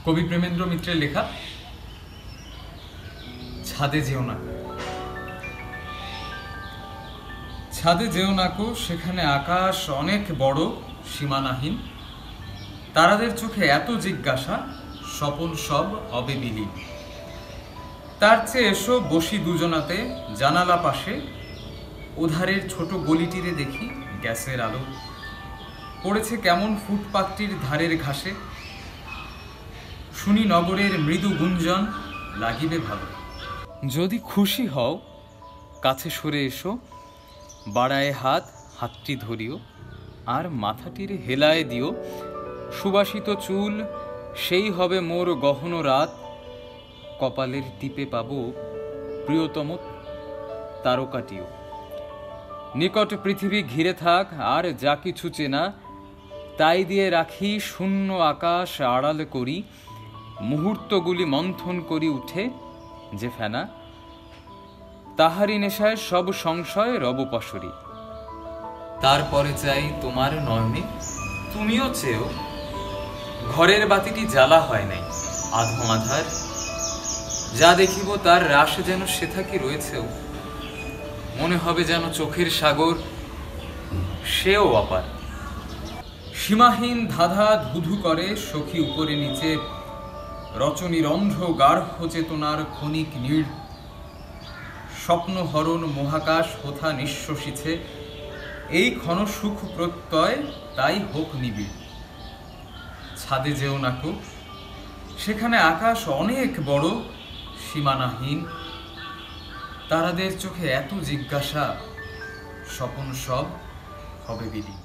কবি প্রেমেন্দ্র মিত্রের লেখা ছাদে যেও না। ছাদে যেও নাকো, সেখানে আকাশ অনেক বড়, সীমানাহীন। তারাদের চোখে এত জিজ্ঞাসা, স্বপন সব হবে বিলীন। তার চেয়ে এসো বসি দুজনাতে জানালা পাশে, ওধারের ছোট গলিটিরে দেখি গ্যাসের আলো পড়েছে কেমন ফুটপাতটির ধারের ঘাসে। শুনি নগরের মৃদু গুঞ্জন, লাগিবে ভালো। যদি খুশি হও কাছে সরে এসো, বাড়ায় হাত, হাতটি ধরিও, আর মাথাটির হেলায় দিও। সুবাসিত চুল, সেই হবে মোর গহন রাত। কপালের টিপে পাবো প্রিয়তম তারকাটিও। নিকট পৃথিবী ঘিরে থাক, আর যা কিছু চেনা তাই দিয়ে রাখি শূন্য আকাশ আড়াল করি। মুহূর্তগুলি মন্থন করি উঠে যে ফেনা, তাহারি নেশায় সব সংশয় রব পশরি। তারপরে চাই তোমার নয়নে তুমিও চেয়েও, ঘরের বাতিটি জ্বালা হয় নাই আধো আধার। যা দেখিব তার রাশ যেন সে থাকি রয়েছেও, মনে হবে যেন চোখের সাগর সেও অপার। সীমাহীন ধাঁধা ধুধু করে সখী উপরে নিচে, রচনী রন্ধ্র গার্হ চেতনার ক্ষণিক নীড়। স্বপ্নহরণ মহাকাশ হোথা নিঃশ্বসিছে, এই ক্ষণ সুখ প্রত্যয় তাই হোক নিবিড়। ছাদে যেও নাকো, সেখানে আকাশ অনেক বড়, সীমানাহীন। তারাদের চোখে এত জিজ্ঞাসা, স্বপন সব হবে বিলীন।